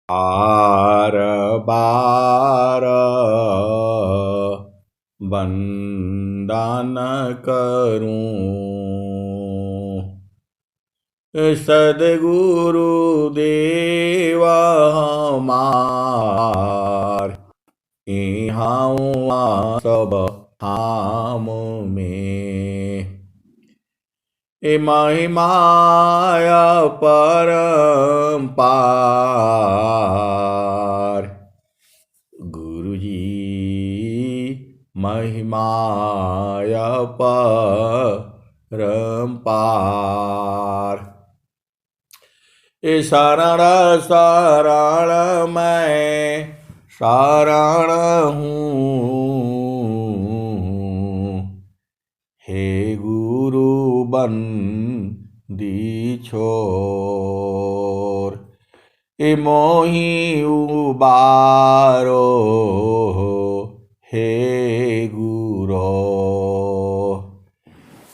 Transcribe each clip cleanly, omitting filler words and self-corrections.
बार बार वंदन करूं, सद्गुरु देव हमार इहाँ सब धाम में। महिमाया परम्पार, गुरु जी महिमाया परम्पार। शरण शरण मैं शरण हूँ, हे गुरु बंदी छोर। मोहि उबारो हे गुरो,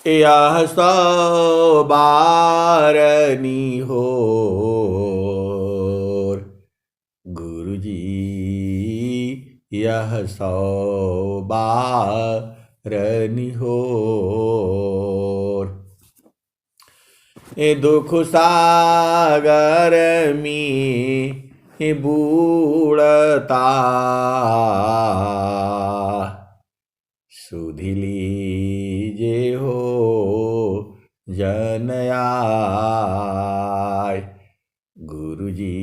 यह सो बारनी होर। गुरु जी यह सो बारनी होर। दुख सागर में बूढ़ता, सुधि लीजे हो जन आय। गुरु जी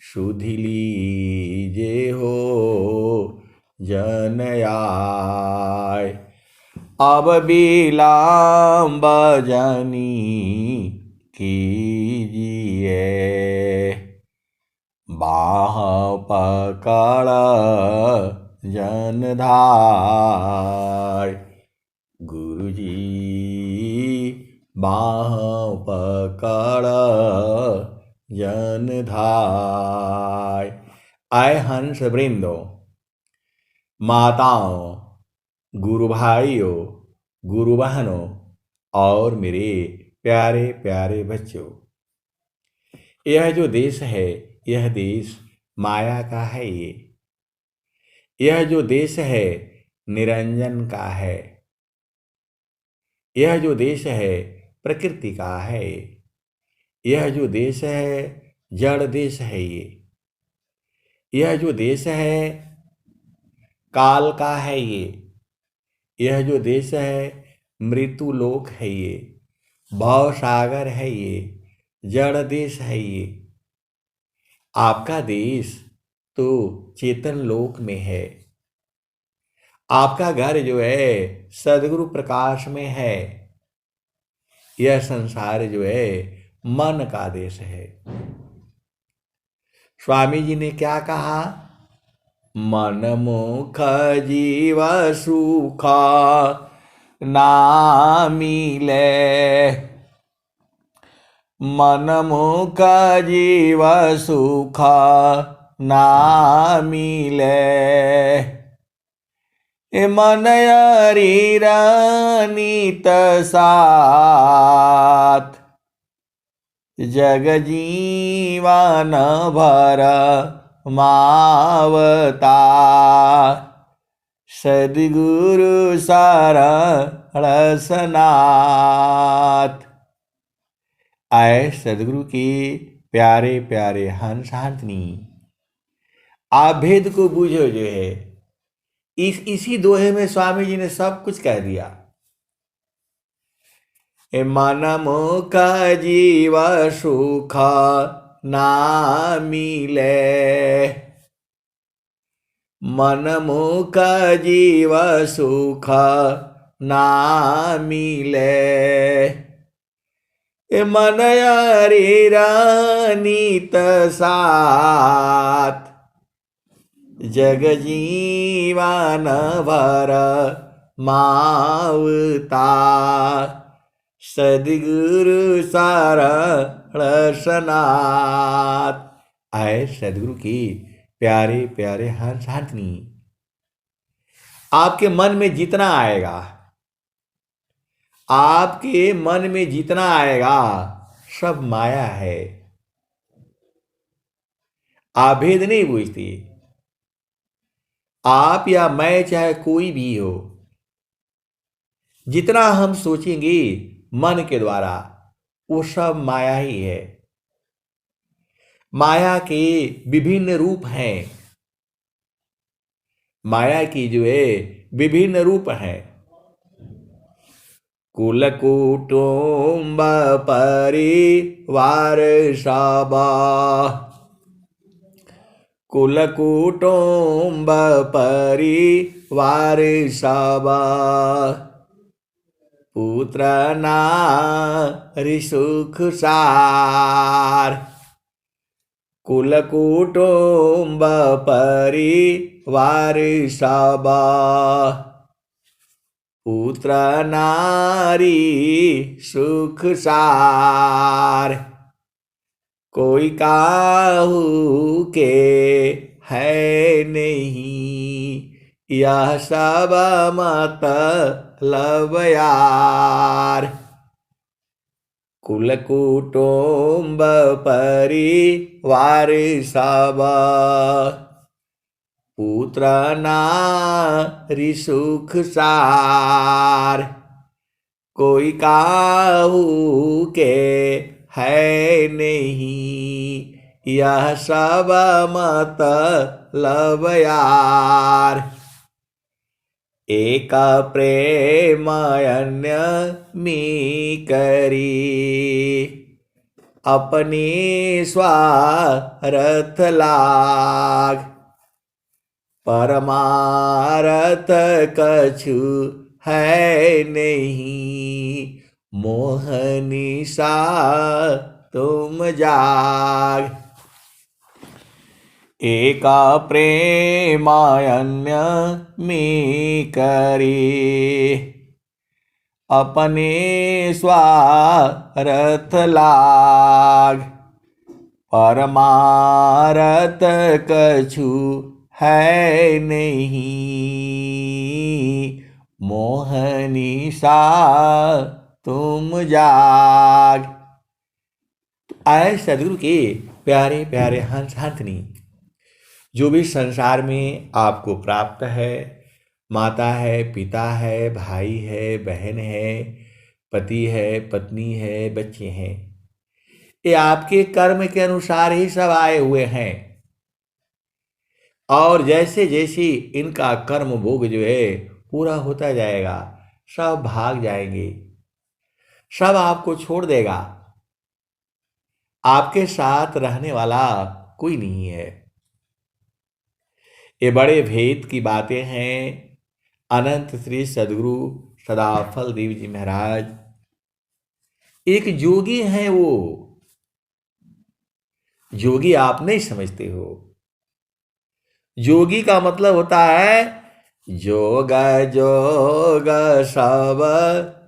सुधि लीजे हो जन आय। अब विलम्ब जनी कीजिए, बाह पकड़ जन धाय। गुरु जी बाह पकड़ जन धाय। आए हंस वृंदो, माताओं, गुरु भाइयों, गुरु बहनों और मेरे प्यारे प्यारे बच्चों, यह जो देश है, यह देश माया का है। यह जो देश है निरंजन का है। यह जो देश है प्रकृति का है। यह जो देश है जड़ देश है। यह जो देश है काल का है। यह जो देश है मृत्यु लोक है। भव सागर है। जड़ देश है। आपका देश तो चेतन लोक में है। आपका घर जो है सद्गुरु प्रकाश में है। यह संसार जो है मन का देश है। स्वामी जी ने क्या कहा? मन मुख जीव सुख ना मिले, मन मुख जीव सुख ना मिले। मन शरीर नित साथ, जग जीवन भर मावता। सद्गुरु शरण सनाथ। आए सद्गुरु के प्यारे प्यारे हंस हंसनी, आप भेद को बूझो जो है। इसी दोहे में स्वामी जी ने सब कुछ कह दिया। मन मुख जीव सुख ना मिले, मन मुख जीव सुख ना मिले। मन शरीर नित साथ, जग जीवन भर मावता। सद्गुरु शरण सनाथ। आए सद्गुरु की प्यारे प्यारे हंस हंसनी, आपके मन में जितना आएगा, आपके मन में जितना आएगा सब माया है। आप भेद नहीं बूझते। आप या मैं चाहे कोई भी हो, जितना हम सोचेंगे मन के द्वारा, वो सब माया ही है। माया के विभिन्न रूप हैं। माया की जो है विभिन्न रूप हैं। कुल कुटुंब परिवार सबा, कुल कुटुंब परिवार सबा, पुत्र नारी सुख सार। कुल कुटुंब परिवार सबा, पुत्र नारी सुख सार। कोई काहू के है नहीं, यह सब मतलब यार। कुल कुटुंब परिवार सबा, पुत्र नारी सुख सार। कोई काहू के है नहीं, यह सब मतलब यार। एक प्रेम अन्य मी करी, अपनी स्वार्थ लाग। परमारथ कछु है नहीं, मोहनी सा तुम जाग। एका प्रेमायन्य में करी, अपने स्वार्थ लाग। परमारथ कछु है नहीं, मोहनी सा तुम जाग। आए सदगुरु के प्यारे प्यारे हंस हंसनी, जो भी संसार में आपको प्राप्त है, माता है, पिता है, भाई है, बहन है, पति है, पत्नी है, बच्चे हैं, ये आपके कर्म के अनुसार ही सब आए हुए हैं। और जैसे जैसे इनका कर्म भोग जो है पूरा होता जाएगा, सब भाग जाएंगे, सब आपको छोड़ देगा। आपके साथ रहने वाला कोई नहीं है। ये बड़े भेद की बातें हैं। अनंत श्री सदगुरु सदाफल देव जी महाराज एक योगी हैं। वो योगी आप नहीं समझते हो। योगी का मतलब होता है जोग जोग सब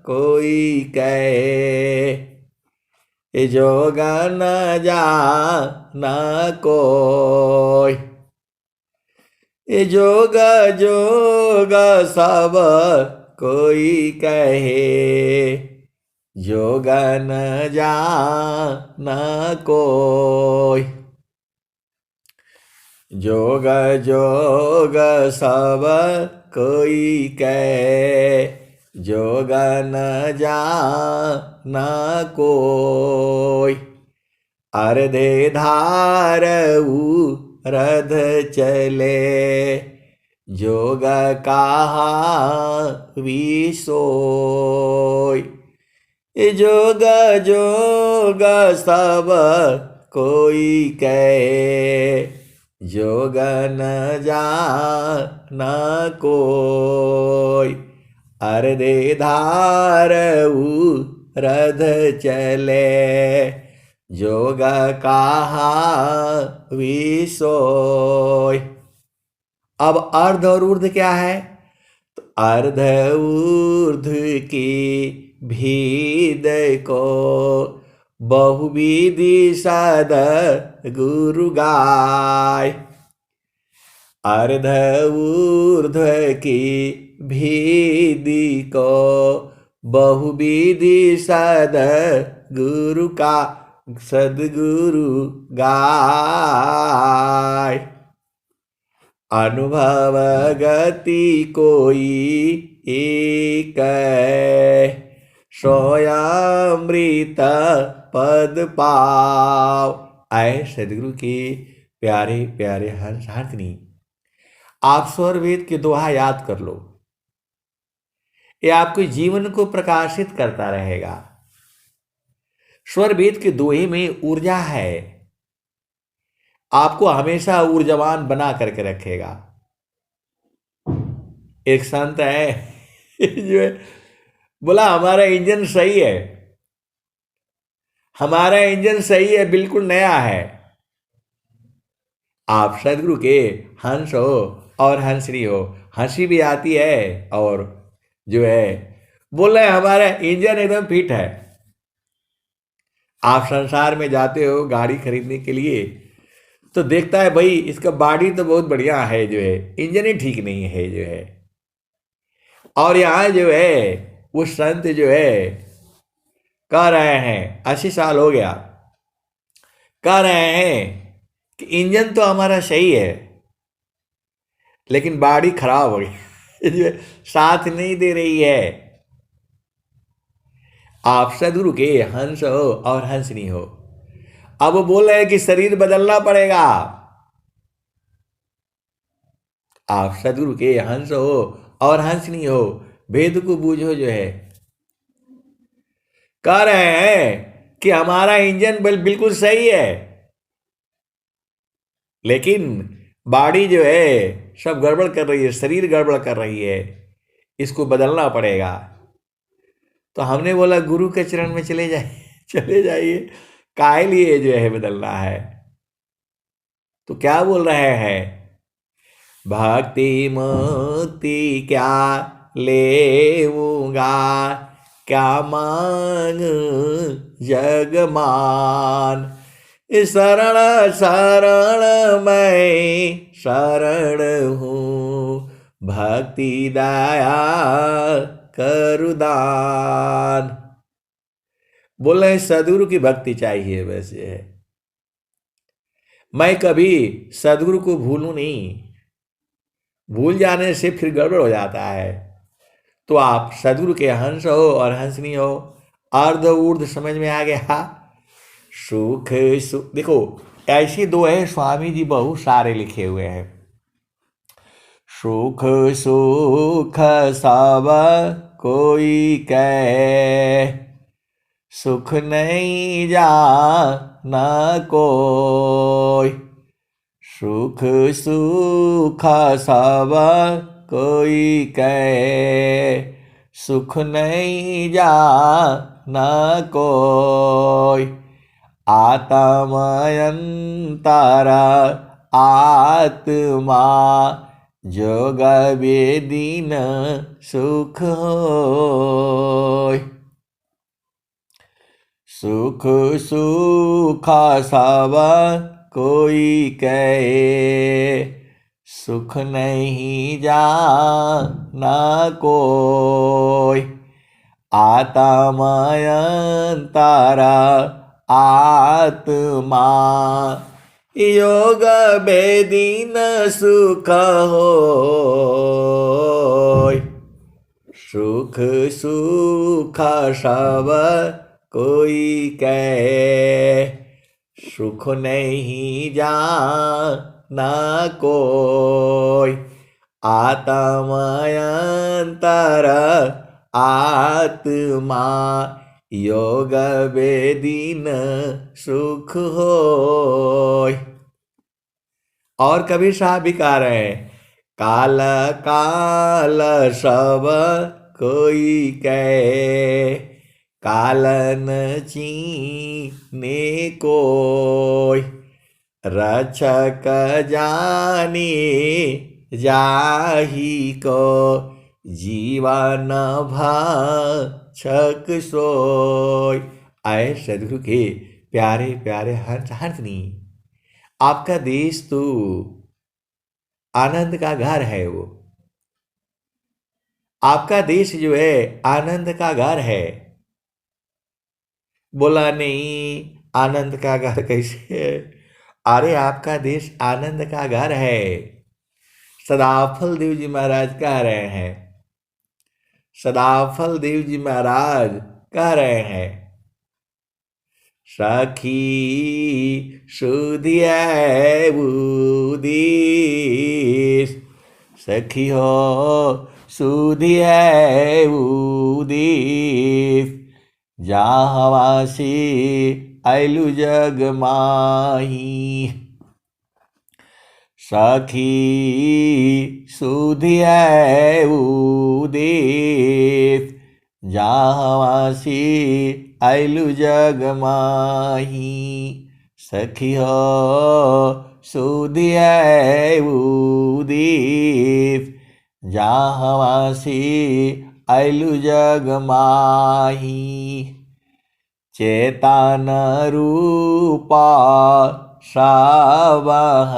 कोई कहे, जोग न जान कोई। जोग जोग सब कोई कहे, जोग न जान कोई। जोग जोग सब कोई कहे, जोग न जान कोई। अर्धे धार रध चले, जोग कहा विसोय। जोग जोग सब कोई कहे, जोग न जान कोई। अर्धे धार रध चले, जोग कहा विसोय। अब अर्ध और ऊर्ध्व क्या है? तो अर्ध ऊर्ध्व की भेद को बहुविधि सद गुरु गाय। अर्ध ऊर्ध्व की भेदी को बहुविधि सद गुरु का सदगुरु गाय। अनुभव गति कोई एक, सोयामृत पद पाव। आए सदगुरु के प्यारे प्यारे हंस हंसनी, आप स्वर वेद के दोहा याद कर लो, ये आपके जीवन को प्रकाशित करता रहेगा। स्वर वेद के दोहे में ऊर्जा है, आपको हमेशा ऊर्जावान बना करके रखेगा। एक संत है जो है, बोला हमारा इंजन सही है, हमारा इंजन सही है, बिल्कुल नया है। आप सदगुरु के हंस हो और हंसनी हो, हंसी भी आती है और जो है बोल रहे हमारा इंजन एकदम फिट है। आप संसार में जाते हो गाड़ी खरीदने के लिए तो देखता है भाई इसका बॉडी तो बहुत बढ़िया है, जो है इंजन ही ठीक नहीं है जो है। और यहाँ जो है वो संत जो है कह रहे हैं, 80 साल हो गया, कह रहे हैं कि इंजन तो हमारा सही है लेकिन बॉडी खराब हो गई जो है, साथ नहीं दे रही है। आप सदगुरु के हंस हो और हंसनी हो। अब वो बोल रहे हैं कि शरीर बदलना पड़ेगा। आप सदगुरु के हंस हो और हंसनी हो, भेद को बूझो जो है। कह रहे हैं कि हमारा इंजन बिल्कुल सही है लेकिन बॉडी जो है सब गड़बड़ कर रही है, शरीर गड़बड़ कर रही है, इसको बदलना पड़ेगा। तो हमने बोला गुरु के चरण में चले जाइए चले जाइए, काहे लिए जो है बदलना है। तो क्या बोल रहे हैं, भक्ति मुक्ति क्या लेऊंगा, क्या मांग जगमान, शरण शरण मैं शरण हूँ, भक्ति दया करुदान। बोल रहे सदगुरु की भक्ति चाहिए। वैसे है मैं कभी सदगुरु को भूलूं नहीं, भूल जाने से फिर गड़बड़ हो जाता है। तो आप सदगुरु के हंस हो और हंसनी हो। अर्ध ऊर्ध समझ में आ गया। सुख सुख देखो ऐसे दो है, स्वामी जी बहुत सारे लिखे हुए हैं। सुख सुख सब कोई कहे, सुख नहीं जाना कोई, सुख सुख सब कोई कहे, सुख नहीं जाना कोई, आत्मयंतर आत्मा जोग वेदीन सुख होय, सुख सुख सब कोई कहे, सुख नहीं जाना कोई, आत्मयंतर आत्मा योग वेदीन सुख होय, सुख सुख सब कोई कहे, सुख नहीं जाना कोई, आत्मयंतर आत्मा योग वेदीन सुख होय। और कबीर साहब भी कह रहे हैं, काल काल सब कोई कहे, कालन चीने कोय, रक्षक जाने जाही को, जीवन भक्षक सोय। आए सदगुरु के प्यारे प्यारे हंस हंसनी, आपका देश तो आनंद का घर है। वो आपका देश जो है आनंद का घर है। बोला नहीं आनंद का घर कैसे है? अरे आपका देश आनंद का घर है। सदाफल देव जी महाराज कह रहे हैं, सदाफल देव जी महाराज कह रहे हैं, सखी सुधिया उदीस, सखी हो सुधिया उदीस, जाहवासी आइलु जग माही, सखी सुधिया उदीस, जाहवासी आइलु जग माही, सखी हो सुधिया उदीस, जाहवासी आइलु जग माही, चेतन रूपा सावहंसा,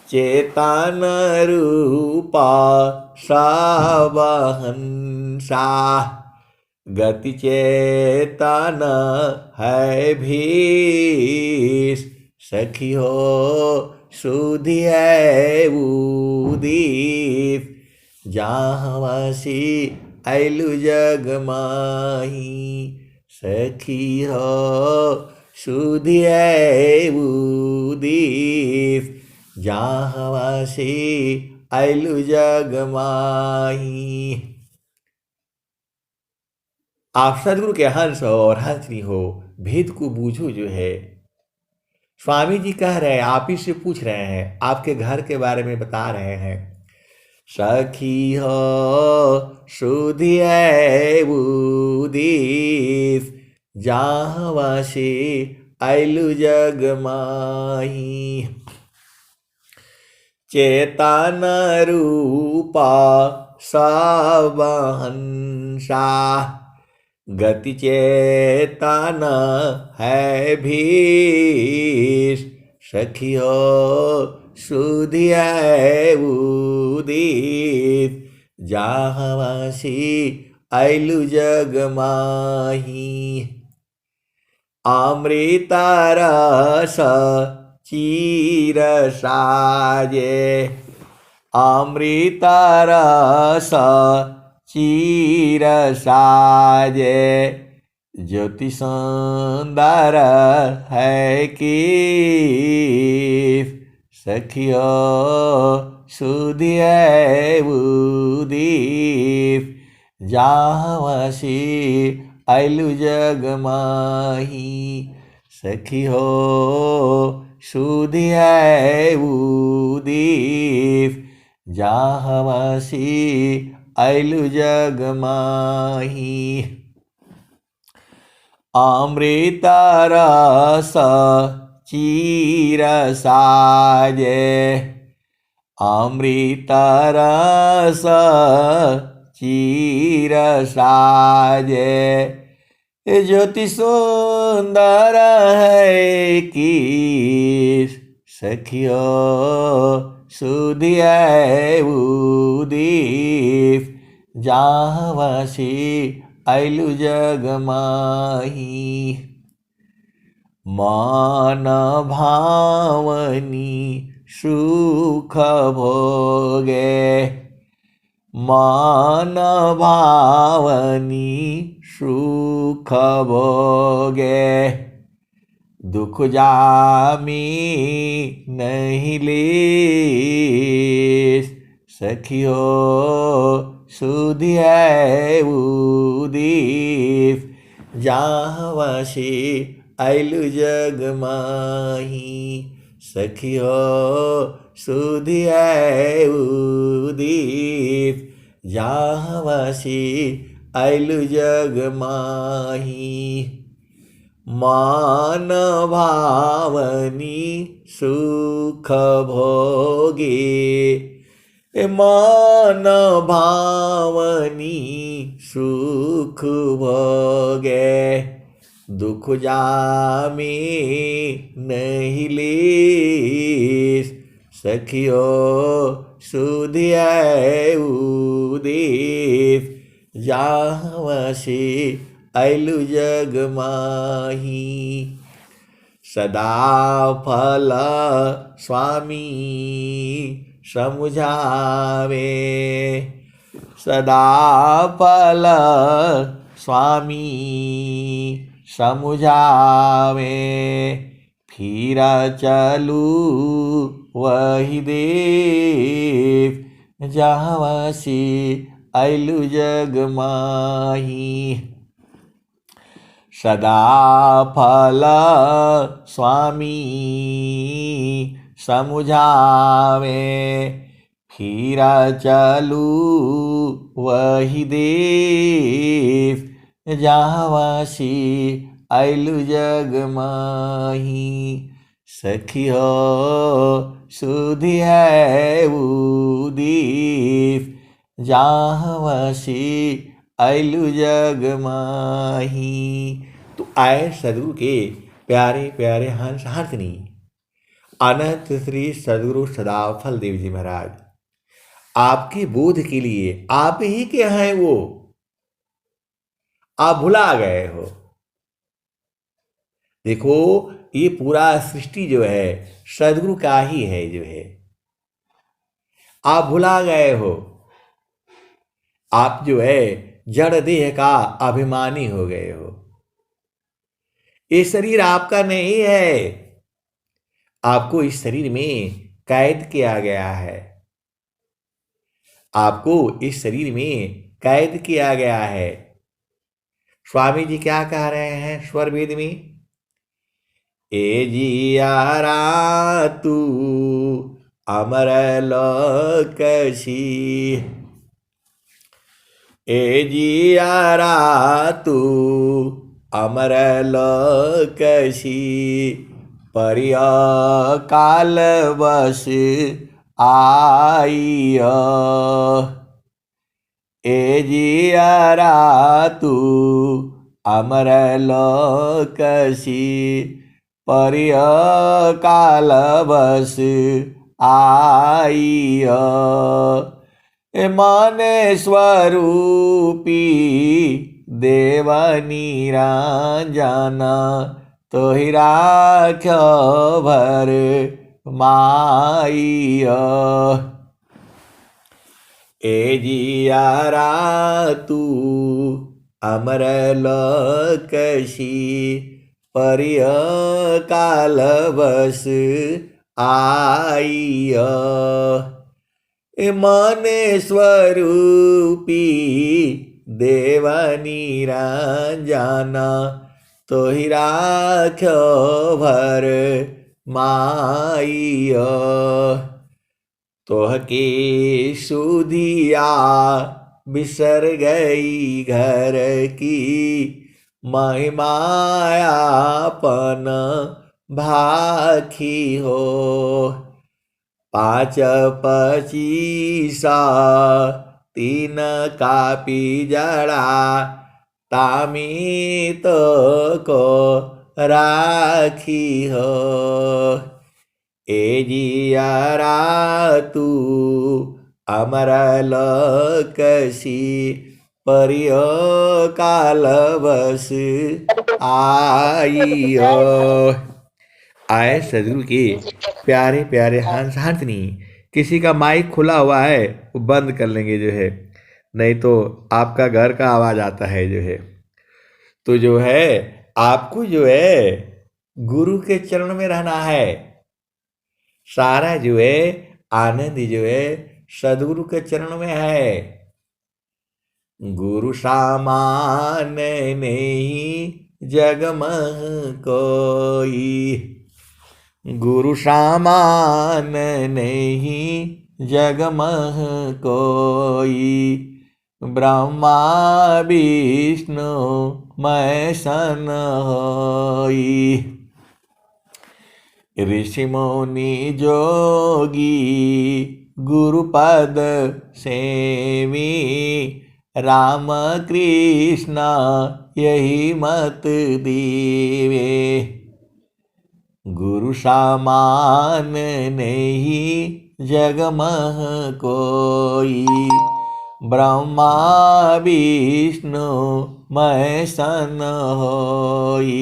चेतन रूपा सावहंसा, गति चेतन है भीष, सखी हो सुधिया उदीस, जाहवासी आइलु जग माही, सखी हो सुधिया उदीस, जाहवासी आइलु जग माही। आप सदगुरु के हंस हो और हंसनी हो, भेद को बूझो जो है। स्वामी जी कह रहे हैं, आप ही से पूछ रहे हैं, आपके घर के बारे में बता रहे हैं, सखी हो सुधिया उदीस, जाहवासी आइलु जग माही, चेतन रूपा सावहंसा, गति चेतन है भीष, सखी हो सुधिया उदीस, जाहवासी आइलु जग माही, अमृत रस चीर साजे, अमृत रस चीर साजे, ज्योति सुंदर है कि, सखी हो सुधिया उदीस, जाहवासी आइलु जग माही, सखी हो सुधिया उदीस, जाहवासी आइलु जग माही, अमृत रस चीर साजे, अमृत रस चीर साजे, ज्योति सुंदर है कि, सखी हो सुधिया उदीस, जाहवासी आइलु जग माही, मान भावनी सुख भोगे, मान भावनी सुख भोगे, दुख जामी नहीं लीस, सखी हो सुधिया उदीस, जाहवासी आइलु जग माही, सखी हो सुधिया उदीस, जाहवासी आइलु जग माही, मान भावनी सुख भोगे, मान भावनी सुख भोगे, दुख जामी नहीं लीस, सखी हो सुधिया उदीस, जाहवासी आइलु जग माही, सदा फल स्वामी समुझावे, सदा फल स्वामी समुझावे, फिर चलू वही देव जहाँ वसी अइलु जग माही। सदा फल स्वामी समुझावे, फिर चलू वही देव जहाँ वसी अइलु जग माही। सखी हो सुधि है उदीप जहाँ वसी अइलु जग माही। तो आए सदगुरु के प्यारे प्यारे हंस हंसनी अनंत श्री सदगुरु सदाफल देव जी महाराज आपके बोध के लिए, आप ही के हैं वो, आप भुला गए हो। देखो ये पूरा सृष्टि जो है सदगुरु का ही है, जो है आप भुला गए हो। आप जो है जड़ देह का अभिमानी हो गए हो। ये शरीर आपका नहीं है, आपको इस शरीर में कैद किया गया है, आपको इस शरीर में कैद किया गया है। स्वामी जी क्या कह रहे हैं स्वर वेद में? ए जियारा तू अमर लोकसी, ए जियारा तू अमर लोकसी, परिया काल बस आइया, ए जियारा तू अमर लोकसी, परिय काल बस आइया, मन स्वरूपी देव निरंजन, तो ही राख्यो भर माइया, ए जियारा तू अमर लोकसी, परिय काल बस आइया, मन स्वरूपी देव निरंजन, तो ही राख्यो भर माइया, तोह के सुधिया बिसर गई घर की, महिमायापन भाखी हो, 5 25 3 कापी जड़ा, तामी तो को राखी हो, ए जियारा तू अमर लोकसी, परिय काल बस आइयो। आए सदगुरु के प्यारे प्यारे हंस हंसनी। किसी का माइक खुला हुआ है वो बंद कर लेंगे जो है, नहीं तो आपका घर का आवाज आता है जो है। तो जो है आपको जो है गुरु के चरण में रहना है। सारा जो है आनंद जो है सदगुरु के चरण में है। गुरु सामान नहीं जग में कोई, गुरु सामान नहीं जग में कोई, ब्रह्मा विष्णु महेशन होई, ऋषि मुनि जोगी गुरुपद सेवी, राम कृष्ण यही मत दीवे, गुरु सामान नहीं जग में कोई, ब्रह्मा विष्णु महेशन होई,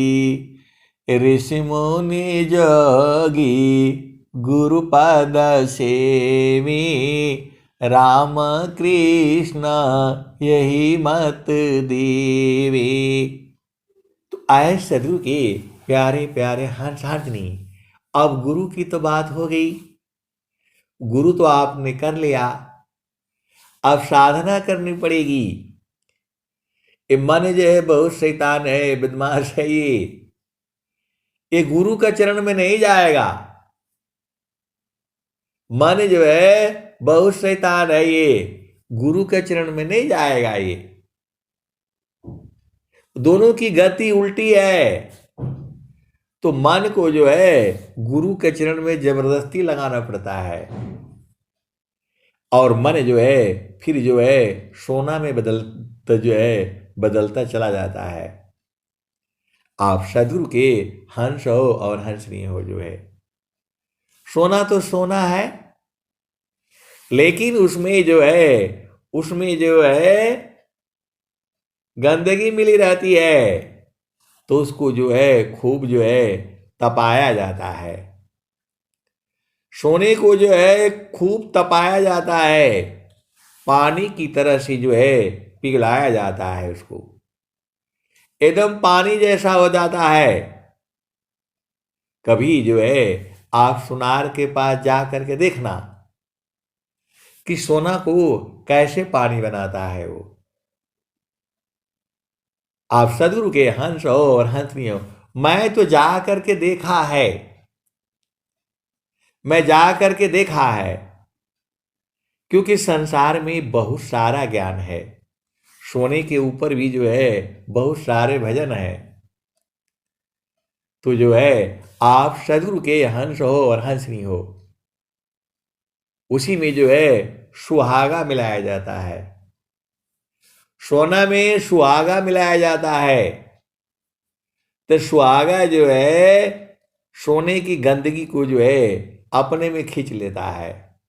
ऋषि मुनि जोगी गुरुपद सेवी, राम कृष्ण यही मत देवी। तो आए सदगुरु के प्यारे प्यारे हंस हंसनी। अब गुरु की तो बात हो गई, गुरु तो आपने कर लिया, अब साधना करनी पड़ेगी। ये मन जो है बहुत शैतान है, बदमाश है, ये गुरु का चरण में नहीं जाएगा। मन जो है बहुत शैतान है, ये गुरु के चरण में नहीं जाएगा। ये दोनों की गति उल्टी है। तो मन को जो है गुरु के चरण में जबरदस्ती लगाना पड़ता है, और मन जो है फिर जो है सोना में बदलता चला जाता है। आप सदगुरु के हंस हो और हंसनी हो, जो है सोना तो सोना है, लेकिन उसमें जो है गंदगी मिली रहती है, तो उसको जो है खूब जो है तपाया जाता है। सोने को जो है खूब तपाया जाता है, पानी की तरह से जो है पिघलाया जाता है, उसको एकदम पानी जैसा हो जाता है। कभी जो है आप सुनार के पास जा करके देखना कि सोना को कैसे पानी बनाता है वो। आप सदगुरु के हंस हो और हंसनी हो। मैं तो जा करके देखा है, मैं जा करके देखा है, क्योंकि संसार में बहुत सारा ज्ञान है। सोने के ऊपर भी जो है बहुत सारे भजन है। तो जो है आप सदगुरु के हंस हो और हंसनी हो, उसी में जो है सुहागा मिलाया जाता है। सोना में सुहागा मिलाया जाता है, तो सुहागा जो है सोने की गंदगी को जो है अपने में खींच लेता है।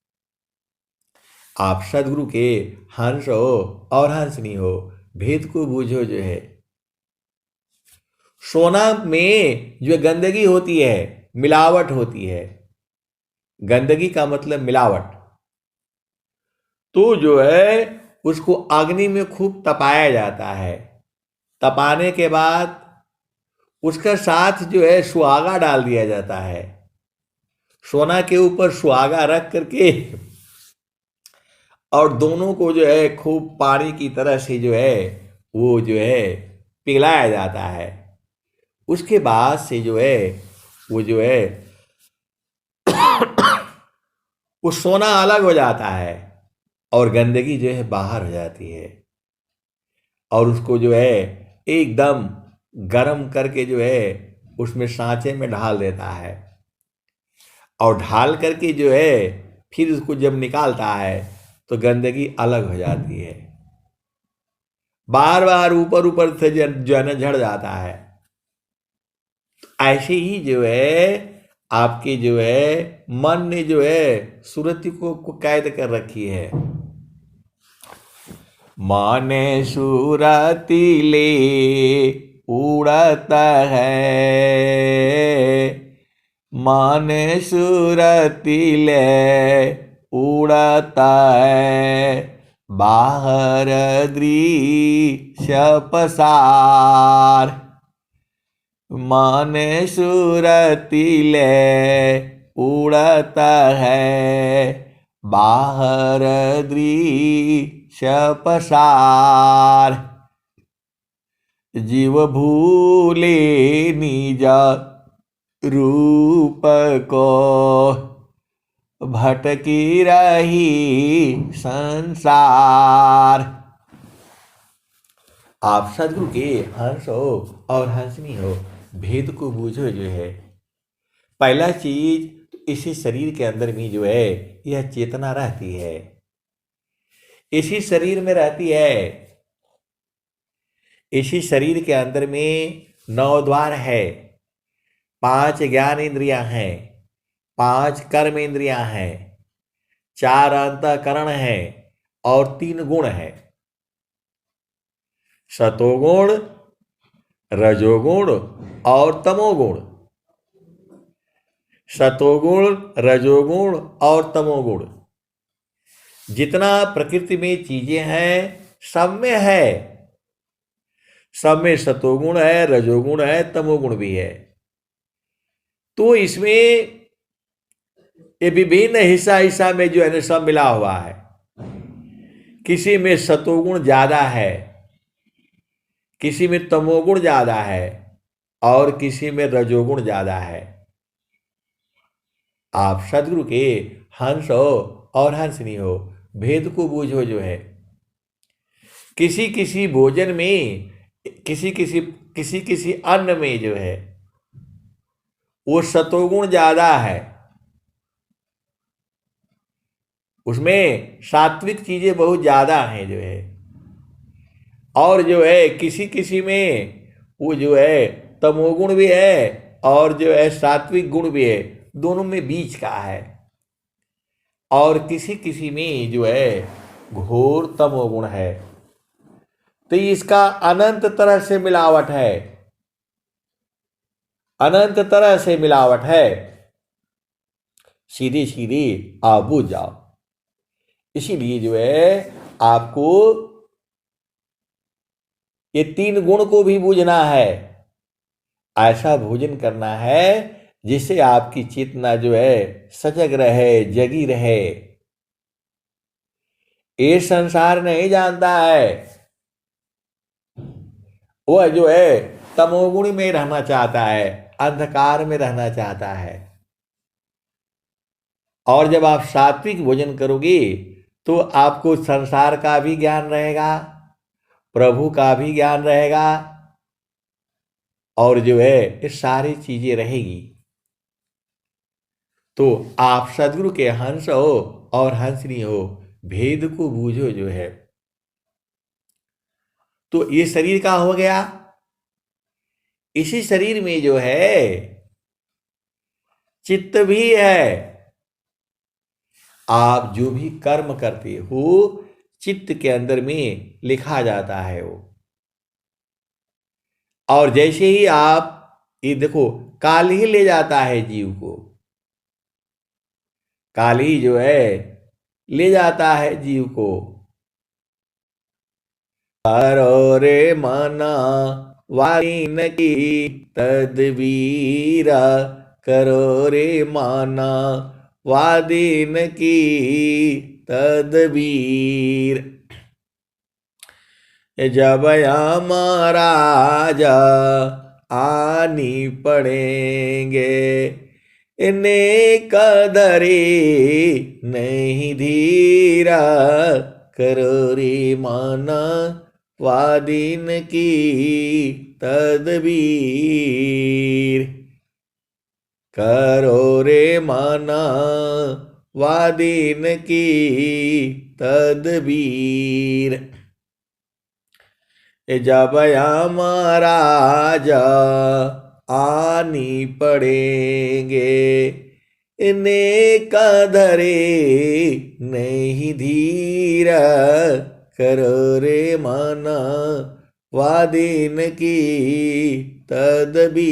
आप सदगुरु के हंस हो और हंसनी हो, भेद को बूझो। जो है सोना में जो गंदगी होती है, मिलावट होती है। गंदगी का मतलब मिलावट। तो जो है उसको अग्नि में खूब तपाया जाता है। तपाने के बाद उसका साथ जो है सुहागा डाल दिया जाता है। सोना के ऊपर सुहागा रख करके और दोनों को जो है खूब पानी की तरह से जो है वो जो है पिघलाया जाता है। उसके बाद से जो है वो जो है वो सोना अलग हो जाता है, और गंदगी जो है बाहर हो जाती है। और उसको जो है एकदम गरम करके जो है उसमें सांचे में ढाल देता है, और ढाल करके जो है फिर उसको जब निकालता है तो गंदगी अलग हो जाती है। बार बार ऊपर ऊपर से जो है ना झड़ जाता है। ऐसे ही जो है आपके जो है मन ने जो है सुरति को कैद कर रखी है। माने सुरति ले उड़त है, माने सुरति ले उड़ता है, बाहर दृश्य पसार। माने सुरति ले उड़ता है, बाहर दृश्य पसार। जीव भूले निज रूप को, भटकी रही संसार। आप सदगुरु के हंस हो और हंसनी हो, भेद को बूझो। जो है पहला चीज, इसी शरीर के अंदर में जो है यह चेतना रहती है, इसी शरीर में रहती है। इसी शरीर के अंदर में 9 द्वार है, 5 ज्ञान इंद्रियां हैं, 5 कर्म इंद्रियां हैं, 4 अंतःकरण हैं, और 3 गुण हैं। सतोगुण, रजोगुण और तमोगुण, सतोगुण, रजोगुण और तमोगुण, जितना प्रकृति में चीजें हैं सब में है, सब में सतोगुण है, रजोगुण है, तमोगुण भी है। तो इसमें ये विभिन्न हिस्सा हिस्सा में जो है ना सब मिला हुआ है। किसी में सतोगुण ज्यादा है, किसी में तमोगुण ज्यादा है और किसी में रजोगुण ज्यादा है। आप सदगुरु के हंस हो और हंसनी हो, भेद को बूझो जो है। किसी किसी भोजन में, किसी किसी अन्न में जो है वो सतोगुण ज्यादा है, उसमें सात्विक चीजें बहुत ज्यादा हैं जो है, और जो है किसी किसी में वो जो है तमोगुण भी है और जो है सात्विक गुण भी है, दोनों में बीच का है। और किसी किसी में जो है घोर तमोगुण है। तो इसका अनंत तरह से मिलावट है, अनंत तरह से मिलावट है। सीधी सीधी आप बूझ जाओ। इसीलिए जो है आपको ये तीन गुण को भी बूझना है, ऐसा भोजन करना है जिससे आपकी चेतना जो है सजग रहे, जगी रहे। ये संसार नहीं जानता है, वह जो है तमोगुण में रहना चाहता है, अंधकार में रहना चाहता है। और जब आप सात्विक भोजन करोगे तो आपको संसार का भी ज्ञान रहेगा, प्रभु का भी ज्ञान रहेगा, और जो है ये सारी चीजें रहेगी। तो आप सदगुरु के हंस हो और हंसनी हो, भेद को बूझो जो है। तो ये शरीर का हो गया। इसी शरीर में जो है चित्त भी है। आप जो भी कर्म करते हो चित्त के अंदर में लिखा जाता है वो। और जैसे ही आप ये देखो, काल ही ले जाता है जीव को, काल ही जो है ले जाता है जीव को। करो रे मना वालीन की तदबीरा, करो रे माना वादीन की तदबीर। जब महाराजा आनी पड़ेंगे, इन्हें कदरे नहीं धीरा, करो रे माना वादीन की तदबीर, करो रे माना वादीन की तदबीर। जब महाराजा आनी पड़ेंगे, इन्हें कदरे नहीं धीरा, करो रे माना वादीन की तदबीर।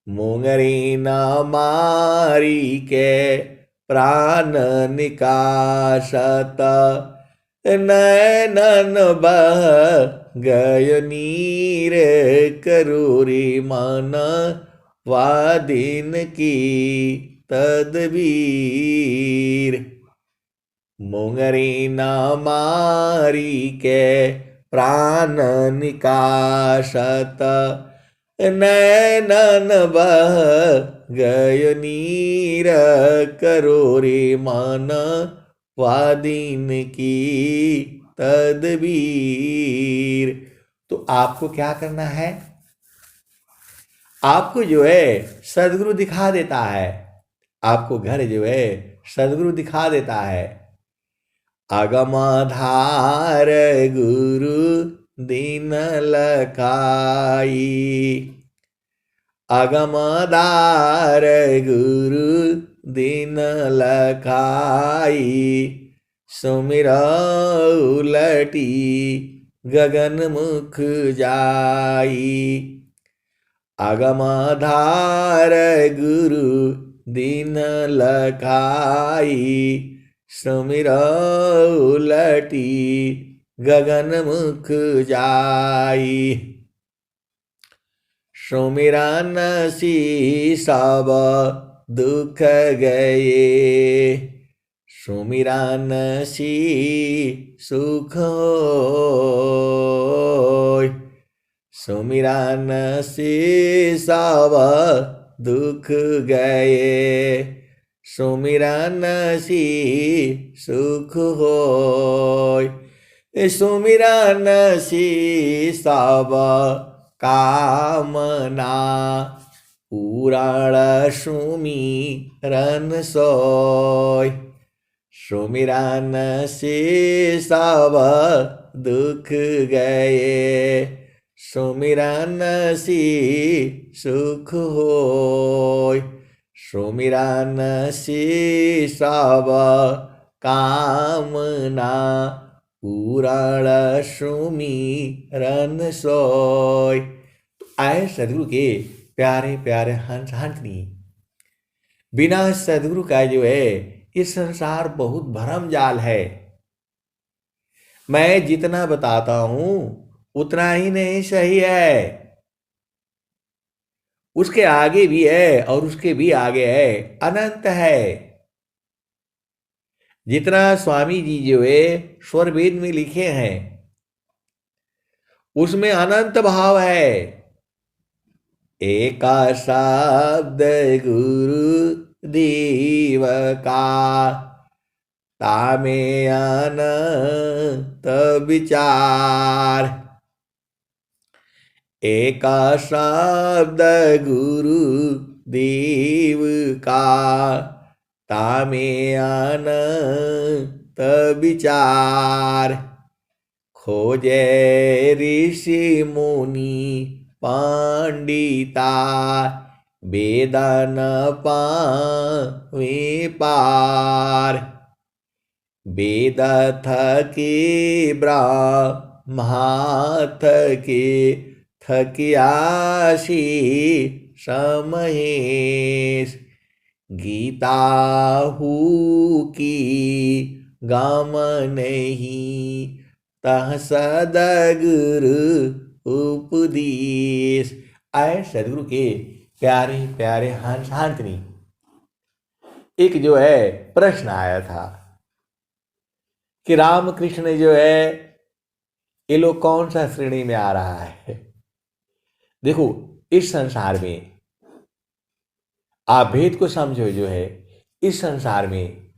मुंगरी न मारी के प्राण निकासत, नैनन बह गय नीर, करो रे माना वादीन की तदबीर। मुंगरी न मारी के प्राण निकासत, नैनन बह गय नीर, करो रे माना वादीन की तदबीर। तो आपको क्या करना है? आपको जो है सदगुरु दिखा देता है, आपको घर जो है सदगुरु दिखा देता है। अगमाधार गुरु दीन लखाई, अगमदार गुरु दीन लखाई, सुमिर उलटी गगन मुख जाई। अगमाधार गुरु दीन लखाई। सुमिरौ उलटी गगन मुख जाई। सुमिरन सी सब दुख गए। सुमिरन सी सुख होय। सुमिरन से सब दुख गए। सुमिरन सी सुख होय। सुमिरन सी सब कामना। पूरण सुमिरन सोय। सुमिरन से सब दुख गए। सुमिरन सी सुख होय। सुमिरन सी सब कामना। पूरण सुमिरन सोय। तो आए सदगुरु के प्यारे प्यारे हंस हंसनी। बिना सदगुरु का जो है ये संसार बहुत भरम जाल है। मैं जितना बताता हूं उतना ही नहीं सही है। उसके आगे भी है और उसके भी आगे है, अनंत है। जितना स्वामी जी जो है स्वर वेद में लिखे हैं उसमें अनंत भाव है। एका शब्द गुरु देव का तामे अनंत विचार। एका शब्द गुरु देव का तामे अनंत विचार। खोजे ऋषि मुनि पंडिता वेदन पावे पार। वेद थके ब्रह्मा थके थकियासी समहेश। गीता हु की गम नहीं तह सदगुरु उपदेश। आए सदगुरु के प्यारे प्यारे हंस हंसनी। एक जो है प्रश्न आया था कि रामकृष्ण जो है ये लोग कौन सा श्रेणी में आ रहा है। देखो इस संसार में आप भेद को समझो जो है इस संसार में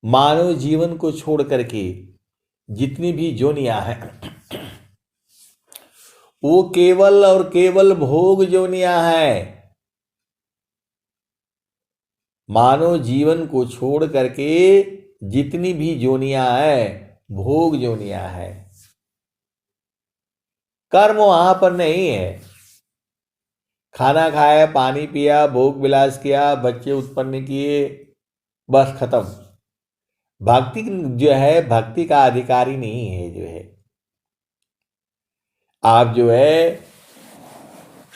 मानव जीवन को छोड़ करके जितनी भी जोनियां हैं वो केवल और केवल भोग जोनियां हैं। मानव जीवन को छोड़ करके जितनी भी जोनियां हैं भोग जोनियां हैं। कर्म वहां पर नहीं है। खाना खाया, पानी पिया, भोग विलास किया, बच्चे उत्पन्न किए, बस खत्म। भक्ति जो है भक्ति का अधिकारी नहीं है जो है। आप जो है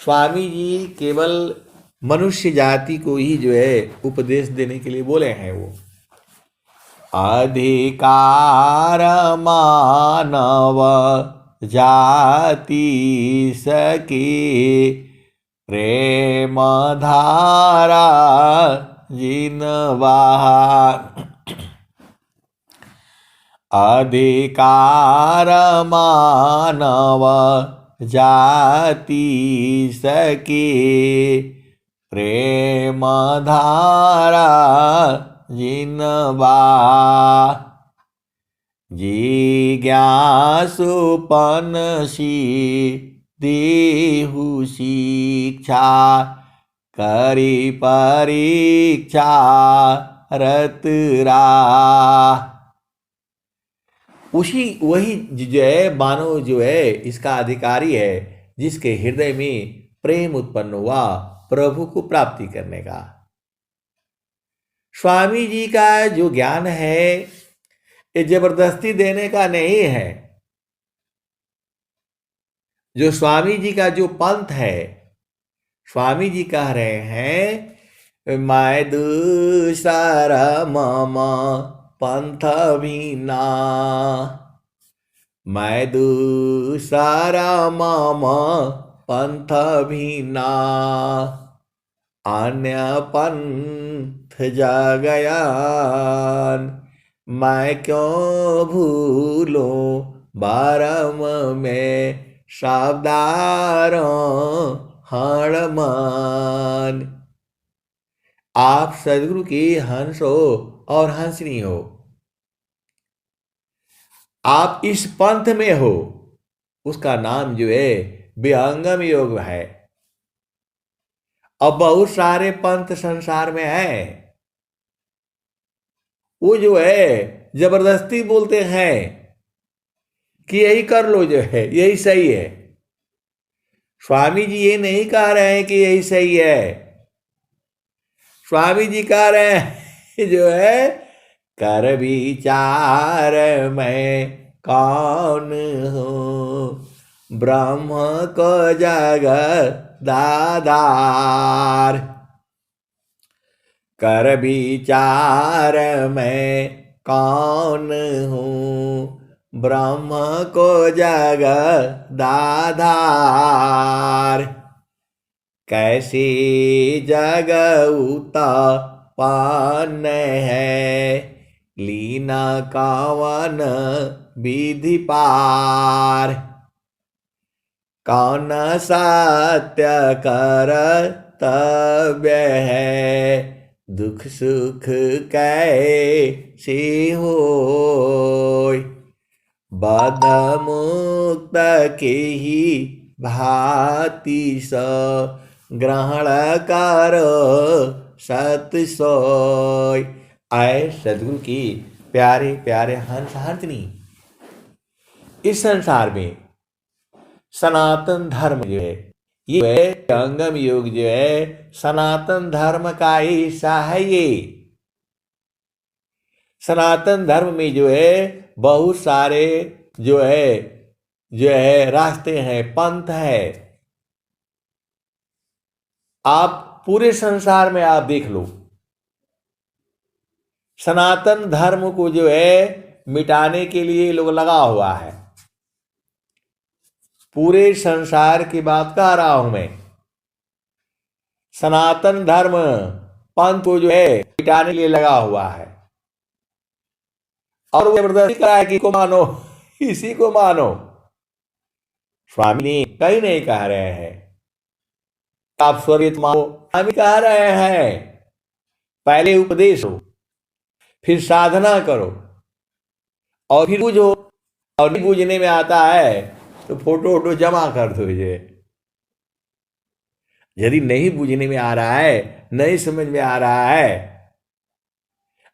स्वामी जी केवल मनुष्य जाति को ही जो है उपदेश देने के लिए बोले हैं। वो अधिकार मानव जाति सके प्रेम धारा जिनवा। अधिकार मानव जाति सके प्रेम धारा जिनवा। जिज्ञासुपन सी देहु शिक्षा करी परीक्षा रतरा। उसी वही जो है मानव जो है इसका अधिकारी है जिसके हृदय में प्रेम उत्पन्न हुआ प्रभु को प्राप्ति करने का। स्वामी जी का जो ज्ञान है ये जबरदस्ती देने का नहीं है। जो स्वामी जी का जो पंथ है, स्वामी जी कह रहे हैं मैं दूसरा मामा पंथ भीना, मैं दूसरा मामा पंथ भीना, अन्य पंथ जगयान, मैं क्यों भूलूं बारम में शब्दारों हणमान। आप सदगुरु की हंस हो और हंसनी हो, आप इस पंथ में हो, उसका नाम जो है विहंगम योग है। अब बहुत सारे पंथ संसार में हैं, वो जो है जबरदस्ती बोलते हैं कि यही कर लो, जो है यही सही है। स्वामी जी ये नहीं कह रहे हैं कि यही सही है। स्वामी जी कह रहे हैं जो है कर विचार मैं कौन हूं, ब्रह्म को जगत दादार। कर विचार मैं कौन हूं, ब्रह्म को जगत दाधार। कैसी जगऊता पान है, लीना कावन विधि पार। कौन सत्य कर्तव्य है, दुख सुख कैसे होय। बद्ध मुक्त के ही भांति स ग्रहण करो सत सोय। आए सदगुरु की प्यारे प्यारे हंस हंसनी, इस संसार में सनातन धर्म जो है, ये अंगम योग जो है सनातन धर्म का ही हिस्सा है। ये सनातन धर्म में जो है बहुत सारे जो है रास्ते हैं, पंथ है। आप पूरे संसार में आप देख लो, सनातन धर्म को जो है मिटाने के लिए लोग लगा हुआ है। पूरे संसार की बात कर रहा हूं मैं। सनातन धर्म पंथ को जो है मिटाने के लिए लगा हुआ है, और वो जबरदस्ती करा है कि को मानो, इसी को मानो। स्वामी कहीं नहीं कह रहे हैं आप स्वरित मानो, स्वामी कह रहे हैं पहले उपदेश हो, फिर साधना करो, और फिर बुझो। और नहीं बुझने में आता है तो फोटो वोटो जमा कर दो। यदि नहीं बुझने में आ रहा है, नहीं समझ में आ रहा है,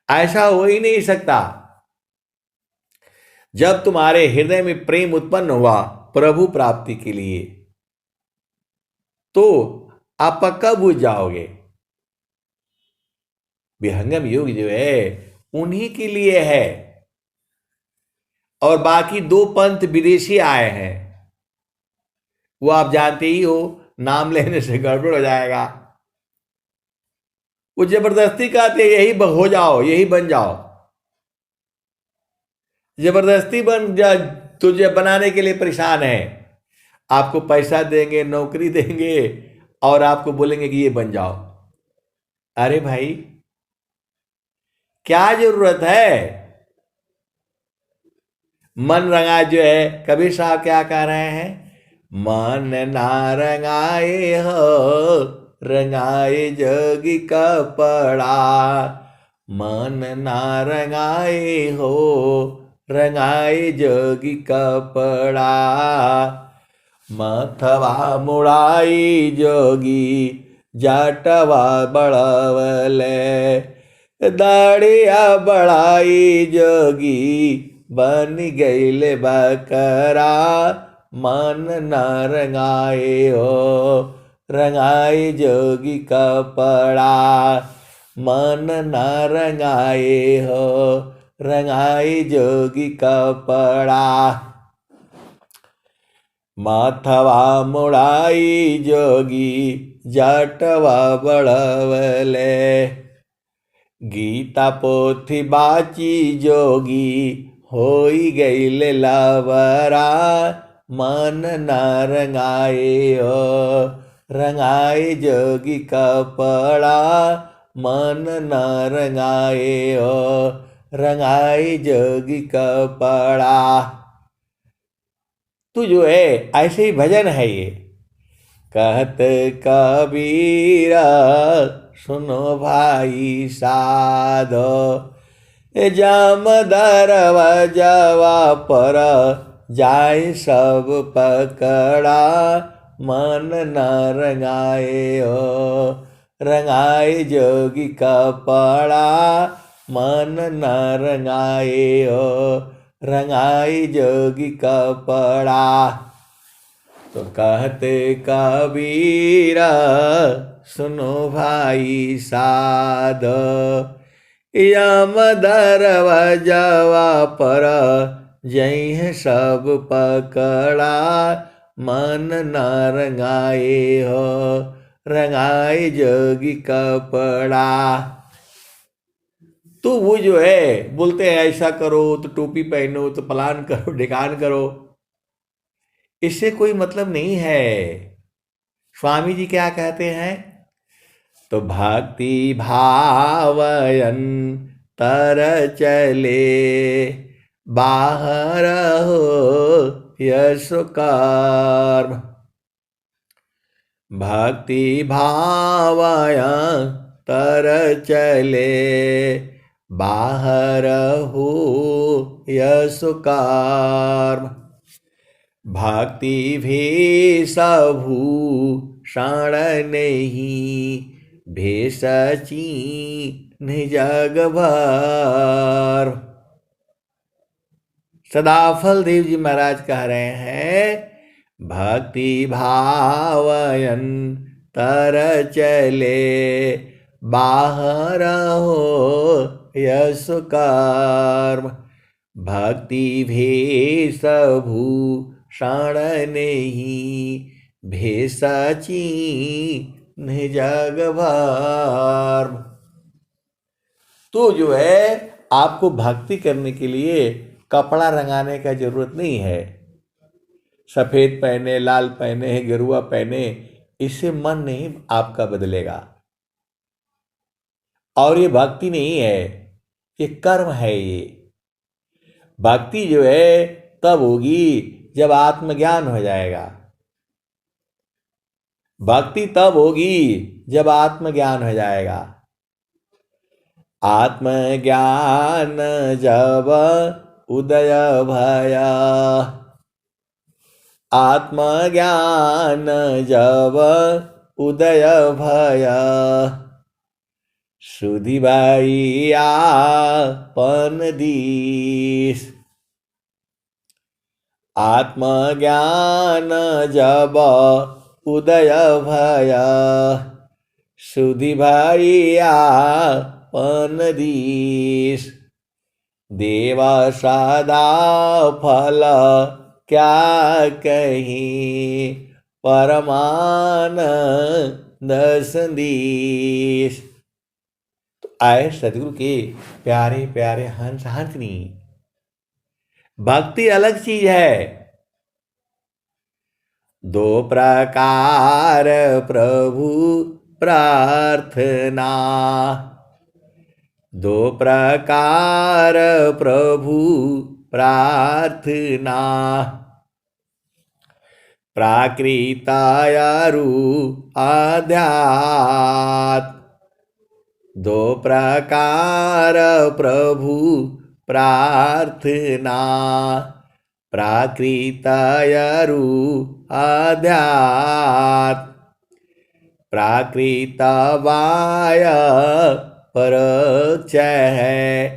ऐसा हो ही नहीं सकता। जब तुम्हारे हृदय में प्रेम उत्पन्न हुआ प्रभु प्राप्ति के लिए, तो आप पक्का बुझ जाओगे। विहंगम योग जो है उन्हीं के लिए है, और बाकी दो पंथ विदेशी आए हैं, वो आप जानते ही हो, नाम लेने से गड़बड़ हो जाएगा। वो जबरदस्ती कहते यही हो जाओ, यही बन जाओ। जबरदस्ती बन जा, तुझे बनाने के लिए परेशान है। आपको पैसा देंगे, नौकरी देंगे, और आपको बोलेंगे कि ये बन जाओ। अरे भाई क्या जरूरत है? मन रंगा जो है, कबीर साहब क्या कह रहे हैं? मन ना रंगाए हो, रंगाए जोगी कपड़ा। मन ना रंगाए हो, रंगाए जोगी कपड़ा। मथवा मुड़ाई जोगी जाटवा बढ़वले। दाढ़िया बढ़ाई जोगी बन गईले बकरा। मन न रंगाए हो, रंगाए जोगी कपड़ा। मन न रंगाए हो, रंगाए जोगी कपड़ा। माथवा मुड़ाई जोगी जटवा बढ़वले। गीता पोथी बाची जोगी होई गईले लवरा। मन न रंगाए ओ रंगाए जोगी कपड़ा। मन न रंगाए ओ रंगाए जोगी कपड़ा। तू जो है ऐसे ही भजन है ये। कहत कबीरा सुनो भाई साधो। जाम दरवाजावा पर जाए सब पकड़ा। मन न रंगाए ओ रंगाए जोगी कपड़ा। मन न रंगाए ओ रंगाई जोगी कपड़ा। तो कहते कबीरा सुनो भाई साधो। यम दरवाजावा पर जई सब पकड़ा। मन न रंगाए हो रंगाए जोगी कपड़ा। तो वो जो है बोलते हैं ऐसा करो तो टोपी पहनो तो पलान करो ढिकान करो। इससे कोई मतलब नहीं है। स्वामी जी क्या कहते हैं? तो भक्ति भावयन तर चले बाहर हो यश कर्म। भक्ति भावयन तर चले बाहर हो यश कर्म। भक्ति भेष भूषण नहीं भेष चीन्ह जग भर। सदाफल देव जी महाराज कह रहे हैं भक्ति भावयन तर चले बाहर हो यश कर्म। भक्ति भेष भूषण नहीं भेष चीन्ह जग भर। तो जो है आपको भक्ति करने के लिए कपड़ा रंगाने का जरूरत नहीं है। सफेद पहने लाल पहने गेरुआ पहने इससे मन नहीं आपका बदलेगा। और ये भक्ति नहीं है ये कर्म है। ये भक्ति जो है तब होगी जब आत्मज्ञान हो जाएगा। भक्ति तब होगी जब आत्मज्ञान हो जाएगा। आत्मज्ञान जब उदय भया। आत्मज्ञान जब उदय भया। सुधि भाई आपन दीस। आत्मज्ञान जब उदय भया। सुधि भाई आपन दीस। देवा सदा फल क्या कहीं परमानंद संदेश। तो आए सदगुरु के प्यारे प्यारे हंस हंसनी। भक्ति अलग चीज है। दो प्रकार प्रभु प्रार्थना। दो प्रकार प्रभु प्रार्थना। प्राकृतायारु आध्यात्म। दो प्रकार प्रभु प्रार्थना। प्राकृतायारु आध्यात्म। प्राकृतवाय परोक्ष है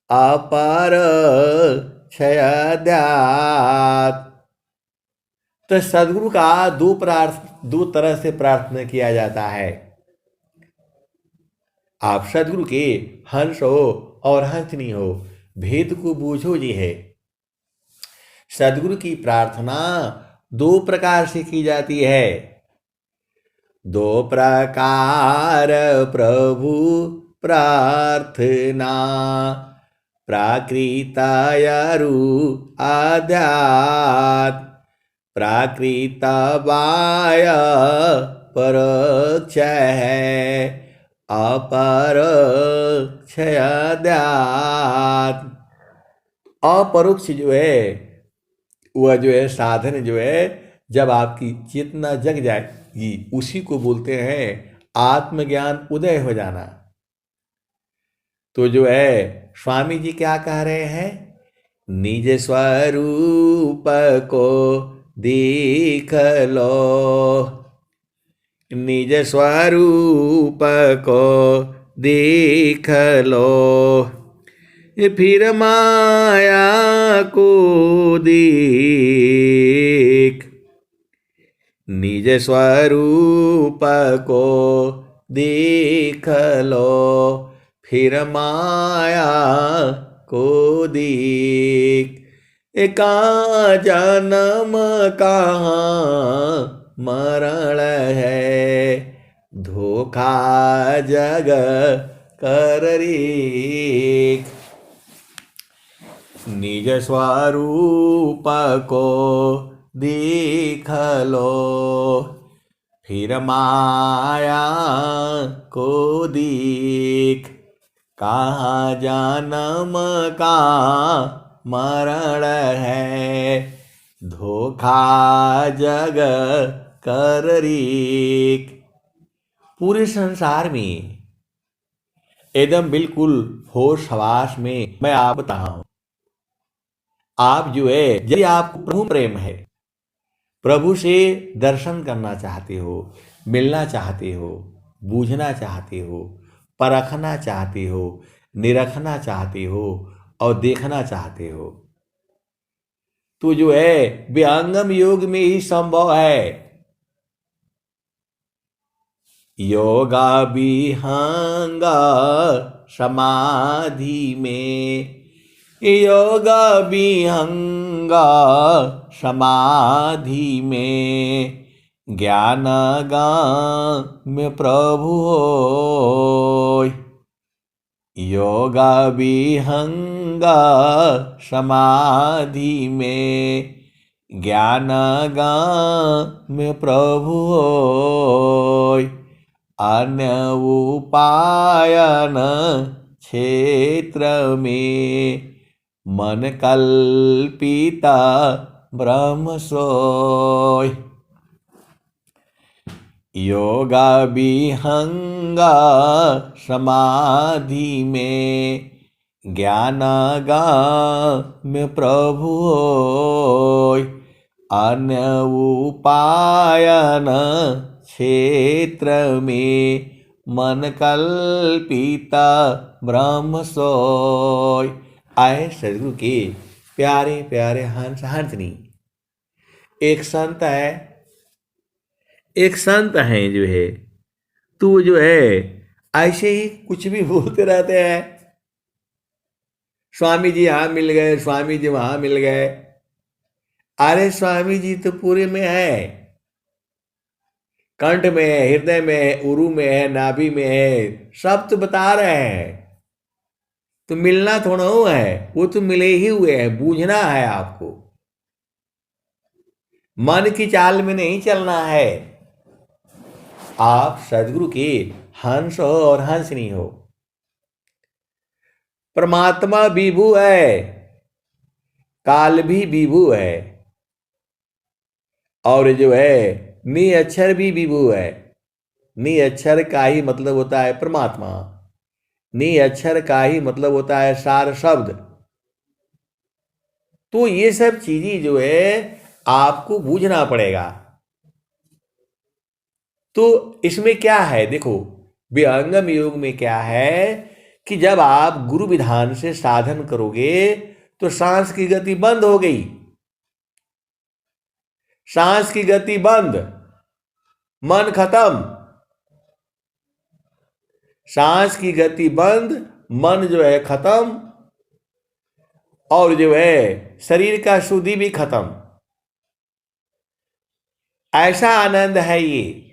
अपर क्षयाध्यात्म। तो सदगुरु का दो तरह से प्रार्थना किया जाता है। आप सदगुरु के हंस हो और हंसनी हो भेद को बूझो जी है। सदगुरु की प्रार्थना दो प्रकार से की जाती है। दो प्रकार प्रभु प्रार्थना, प्राकृतायरु आध्यात्म, प्राकृत बाय परोक्ष है, अपरोक्ष अध्यात्म। अपरोक्ष जो है वह जो है साधन जो है, जब आपकी चेतना जग जाएगी उसी को बोलते हैं आत्मज्ञान उदय हो जाना। तो जो है स्वामी जी क्या कह रहे हैं, निज स्वरूप को देख लो, निज स्वरूप को देख लो, फिर माया को देख, निज स्वरूप को देख लो, फिर माया को देख। कहाँ जन्म कहाँ मरण है, धोखा जग कर रेख, निज स्वरूप को देख लो, फिर माया को देख। कहाँ जन्म कहाँ मरण है, धोखा जग कर रेख। पूरे संसार में एकदम बिल्कुल होश हवास में मैं आप बता रहा हूं, आप जो है यदि आपको प्रभु प्रेम है, प्रभु से दर्शन करना चाहते हो, मिलना चाहते हो, बूझना चाहते हो, परखना चाहते हो, निरखना चाहते हो और देखना चाहते हो, तो जो है विहंगम योग में ही संभव है। योगा विहंगा समाधि में, योगा विहंगा समाधि में, ज्ञान गाम्य प्रभु होय। योगा विहंगा समाधि में, ज्ञान गाम्य प्रभु होय। अन्य उपायन क्षेत्र में, मन कल्पिता ब्रह्म सोय। योगा विहंगा समाधि में, ज्ञान गाम्य प्रभु होय। अन्य उपायन क्षेत्र में, मन कल्पिता ब्रह्म सोय। आए सदगुरु के प्यारे प्यारे हंस हंसनी। एक संत है, एक संत है जो है, तू जो है ऐसे ही कुछ भी बोलते रहते हैं, स्वामी जी यहां मिल गए, स्वामी जी वहां मिल गए। अरे स्वामी जी तो पूरे में है, कंठ में है, हृदय में है, उरु में है, नाभि में है, सब तो बता रहे हैं। तो मिलना थोड़ा हो है, वो तो मिले ही हुए हैं, बूझना है आपको, मन की चाल में नहीं चलना है। आप सदगुरु के हंस हो और हंसनी हो। परमात्मा विभु है, काल भी विभु है, और जो है निअक्षर भी विभु है। निअक्षर का ही मतलब होता है परमात्मा, निअक्षर का ही मतलब होता है सार शब्द। तो ये सब चीजें जो है आपको बूझना पड़ेगा। तो इसमें क्या है, देखो विहंगम योग में क्या है कि जब आप गुरु विधान से साधन करोगे तो सांस की गति बंद हो गई, सांस की गति बंद, मन खत्म, सांस की गति बंद, मन जो है खत्म, और जो है शरीर का शुद्धि भी खत्म। ऐसा आनंद है ये।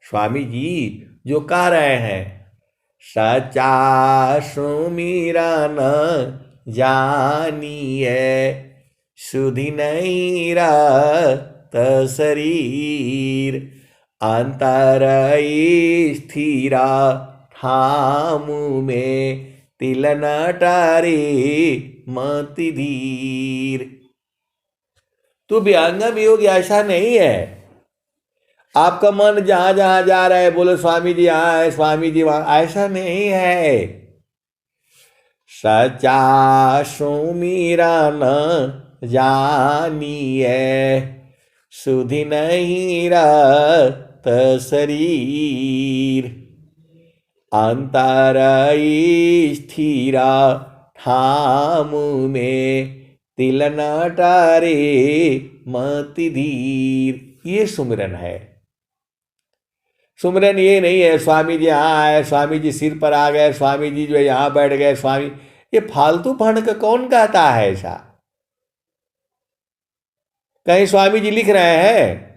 स्वामी जी जो कह रहे हैं, सच्चा सुमिरन जानिए, सुधि नहीं रत शरीर, अंतर स्थिरा ठामु में, तिल न टारे मति धीर। तो विहंगम योग ऐसा नहीं है आपका मन जहां जहां जा रहा है बोलो स्वामी जी यहाँ है, स्वामी जी वहां, ऐसा नहीं है। सच्चा सुमिरन जानिए, सुधि नहीं रत शरीर, अंतर स्थिरा ठामु में, तिल न टारे मति धीर। ये सुमिरन है। सुमिरन ये नहीं है स्वामी जी यहाँ आए, स्वामी जी सिर पर आ गए, स्वामी जी जो है यहाँ बैठ गए, स्वामी, ये फालतू फंड का कौन कहता है ऐसा? कहीं स्वामी जी लिख रहे हैं?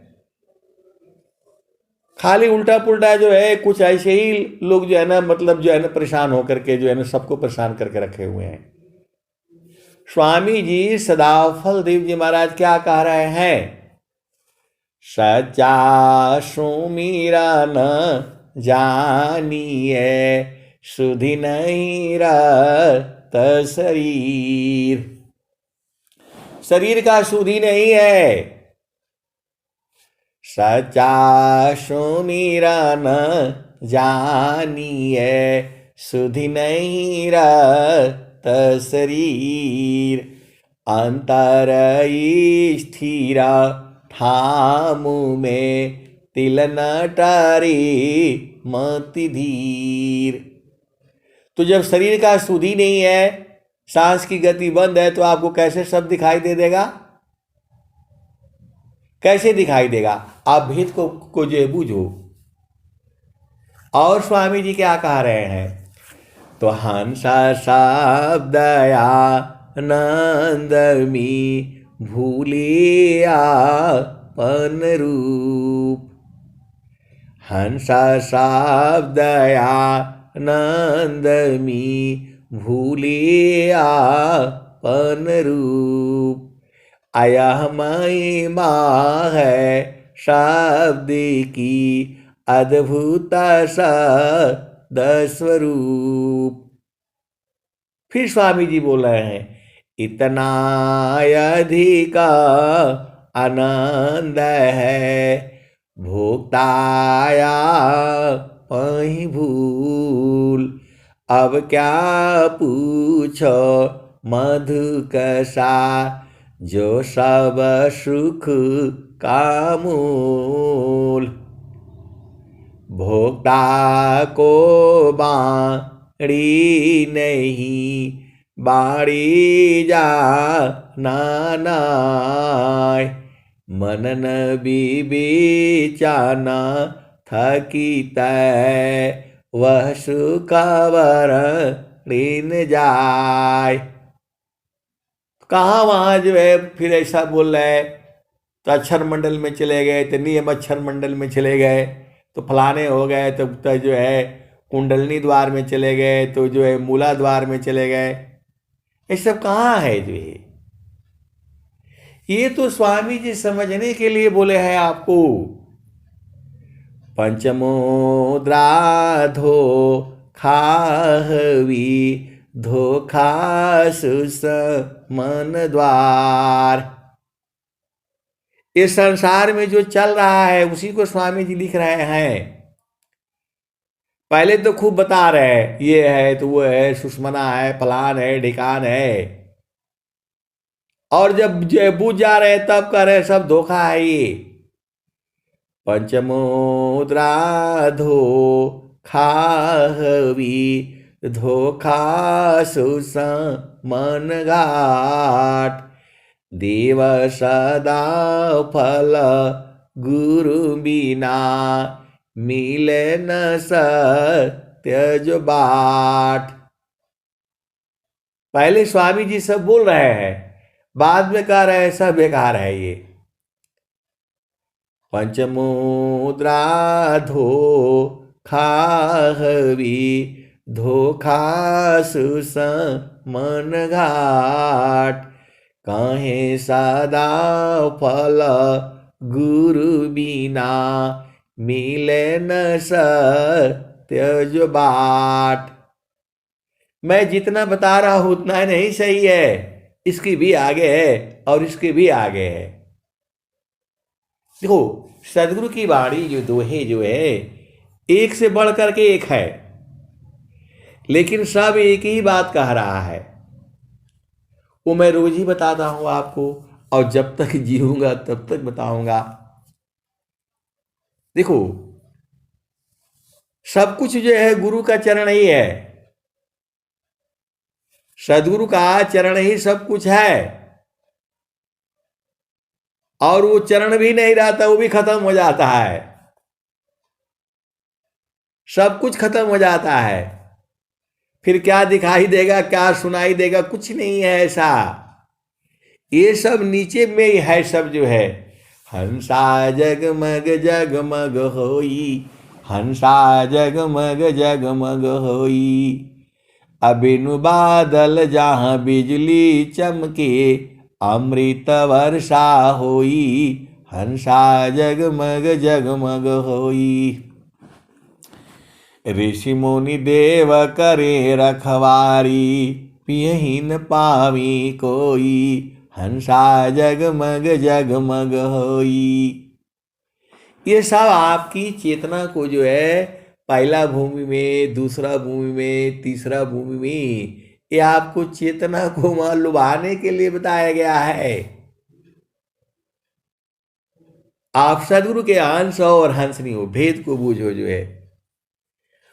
खाली उल्टा पुल्टा जो है कुछ ऐसे ही लोग जो है ना, मतलब जो है ना परेशान होकर के जो है ना सबको परेशान करके रखे हुए हैं। स्वामी जी सदाफल देव जी महाराज क्या कह रहे हैं? सच्चा सुमिरन जानिए, सुधि नहीं रत शरीर। शरीर का सुधि नहीं है। सच्चा सुमिरन जानिए, सुधि नहीं रत शरीर, अंतर स्थिरा ठामु में, तिल न टारे मति धीर। तो जब शरीर का सुधि नहीं है, सांस की गति बंद है, तो आपको कैसे सब दिखाई दे देगा? कैसे दिखाई देगा? आप भेद को जो बूझो। और स्वामी जी क्या कह रहे हैं? तो हंस शब्दया नंदमी, भूलिया पन रूप। हंस शब्दया नंदमी, भूलिया पन रूप। अयह महिमा है शब्द की, अद्भुत सदस्वरूप। फिर स्वामी जी बोल रहे हैं, इतना अधिक आनंद है, भोक्ताया पही भूल। अब क्या पूछो मधु कसा, जो सब सुख का मूल। भोक्ता को बाड़ी नहीं, बाड़ी जा नानाय। मनन बिबिचाना थकी तय, वह सुखवर लीन जाय। कहाँ वहाँ जो है फिर ऐसा बोल रहे हैं, तो अक्षर मंडल में चले गए, तो नियम अक्षर मंडल में चले गए, तो फलाने हो गए, तो जो है कुंडलनी द्वार में चले गए, तो जो है मूला द्वार में चले गए। ये सब कहाँ है जो है? ये तो स्वामी जी समझने के लिए बोले हैं आपको। पंचमुद्रा खाहवी, धोखा सुस मन द्वार। इस संसार में जो चल रहा है उसी को स्वामी जी लिख रहे हैं। पहले तो खूब बता रहे हैं, ये है तो वो है, सुषमना है, फलान है, ढिकान है, और जब बूझ जा रहे तब कह रहे सब धोखा है ये। पंचमुद्रा खाहवी, धोखा सुस मन घाट। देव सदा फल गुरु बिना, मिले न सत्य जो बाट। पहले स्वामी जी सब बोल रहे हैं, बाद में कह रहे हैं सब बेकार है ये। पंचमुद्रा धोखा हवी धोखा सुसमन घाट काहे सदा फल गुरु बिना मिले न सत्य जो बाट। मैं जितना बता रहा हूं उतना नहीं सही है, इसकी भी आगे है और इसके भी आगे है। देखो सदगुरु की वाणी जो दोहे जो है एक से बढ़ करके एक है, लेकिन सब एक ही बात कह रहा है। वो मैं रोज ही बताता हूं आपको, और जब तक जीऊंगा तब तक बताऊंगा। देखो सब कुछ जो है गुरु का चरण ही है, सदगुरु का चरण ही सब कुछ है। और वो चरण भी नहीं रहता, वो भी खत्म हो जाता है, सब कुछ खत्म हो जाता है। फिर क्या दिखाई देगा, क्या सुनाई देगा, कुछ नहीं है ऐसा। ये सब नीचे में ही है सब जो है। हंसा जगमग जगमग होई, हंसा जगमग जगमग होई, अबिनु बादल जहां बिजली चमके, अमृत वर्षा होई, हंसा जगमग जगमग होई। ऋषि मुनि देव करे रखवारी, पियहि न पावी कोई, हंसा जगमग जगमग होई। ये सब आपकी चेतना को जो है पहला भूमि में, दूसरा भूमि में, तीसरा भूमि में, ये आपको चेतना को वहां लुभाने के लिए बताया गया है। आप सदगुरु के अंश हो और हंस नहीं हो, भेद को बूझो। जो है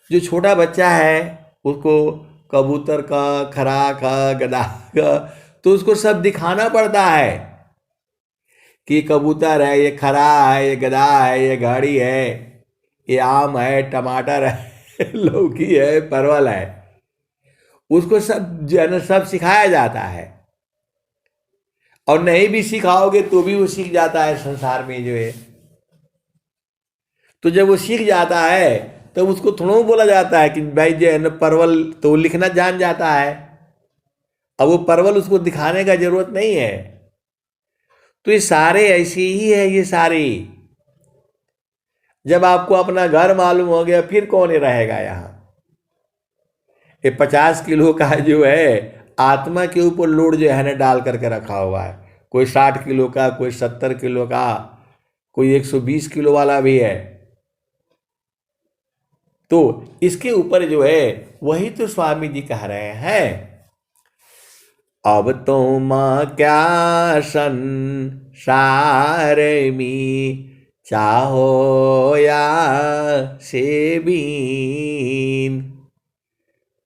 जो छोटा बच्चा है उसको कबूतर का, खरा का, गधा का, तो उसको सब दिखाना पड़ता है कि कबूतर है, ये खरा है, ये गधा है, ये गाड़ी है, ये आम है, टमाटर है, लौकी है, परवल है। उसको सब जो है ना सब सिखाया जाता है, और नहीं भी सिखाओगे तो भी वो सीख जाता है संसार में जो है। तो जब वो सीख जाता है तो उसको थोड़ा बोला जाता है कि भाई जो है ना परवल, तो वो लिखना जान जाता है। अब वो परवल उसको दिखाने का जरूरत नहीं है। तो ये सारे ऐसे ही है, ये सारे। जब आपको अपना घर मालूम हो गया फिर कौन रहेगा यहाँ। ये 50 किलो का जो है आत्मा के ऊपर लोड जो है ना डाल करके रखा हुआ है। कोई 60 किलो का, कोई 70 किलो का, कोई 120 किलो वाला भी है। तो इसके ऊपर जो है वही तो स्वामी जी कह रहे हैं, अब तो माँ क्या संसार में, चाहो या से बीन।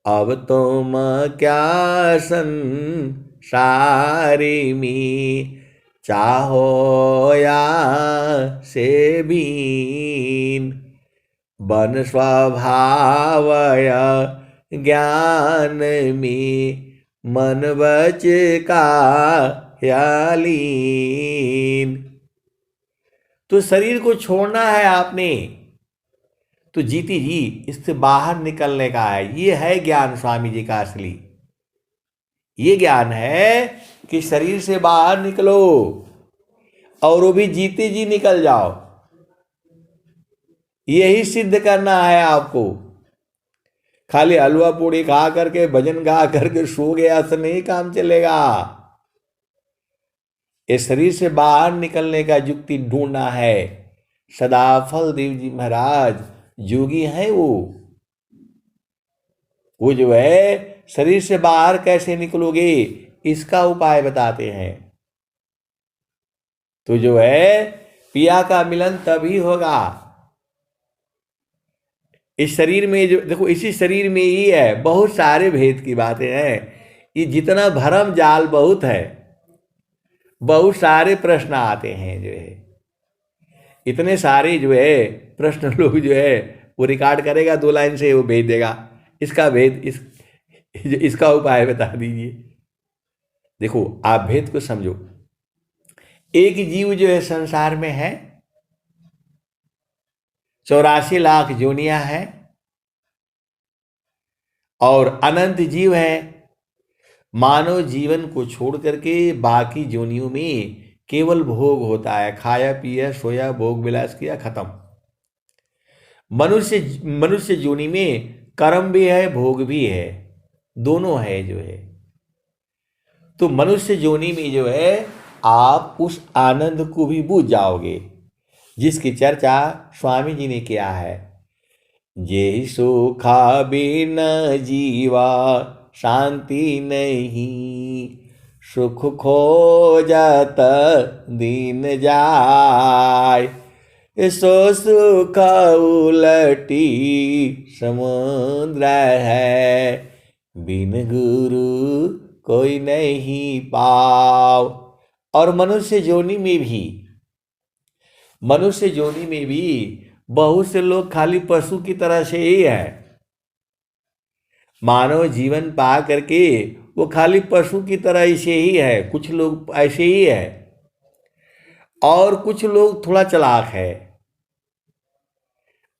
अब तो माँ क्या संसार में, चाहो या से बीन। बन स्वभावय ज्ञान में, मन बच का लीन। तो शरीर को छोड़ना है आपने, तो जीती जी इससे बाहर निकलने का है। ये है ज्ञान स्वामी जी का असली। ये ज्ञान है कि शरीर से बाहर निकलो और वो भी जीते जी निकल जाओ। यही सिद्ध करना है आपको। खाली हलवा पूड़ी खा करके, भजन गा करके सो गया तो नहीं काम चलेगा। इस शरीर से बाहर निकलने का युक्ति ढूंढना है। सदाफल देव जी महाराज योगी हैं वो जो है शरीर से बाहर कैसे निकलोगे इसका उपाय बताते हैं। तो जो है पिया का मिलन तभी होगा। इस शरीर में जो देखो, इसी शरीर में ही है, बहुत सारे भेद की बातें हैं। ये जितना भरम जाल बहुत है, बहुत सारे प्रश्न आते हैं जो है। इतने सारे जो है प्रश्न लोग जो है वो रिकॉर्ड करेगा, 2 लाइन से वो भेज देगा, इसका भेद इसका उपाय बता दीजिए। देखो आप भेद को समझो। एक जीव जो है संसार में है, 84 लाख योनियां हैं और अनंत जीव है। मानव जीवन को छोड़ करके बाकी योनियों में केवल भोग होता है, खाया पिया सोया भोग विलास किया खत्म। मनुष्य मनुष्य योनि में कर्म भी है भोग भी है, दोनों है जो है। तो मनुष्य योनि में जो है आप उस आनंद को भी बूझ जाओगे जिसकी चर्चा स्वामी जी ने किया है। जे सुखा बिन जीवा शांति नहीं, सुख खोजत दीन जाय, सो सुख उलटी समुद्र है, बिन गुरु कोई नहीं पाव। और मनुष्य योनि में भी बहुत से लोग खाली पशु की तरह से ही है। मानव जीवन पा करके वो खाली पशु की तरह से ही है। कुछ लोग ऐसे ही है और कुछ लोग थोड़ा चालाक है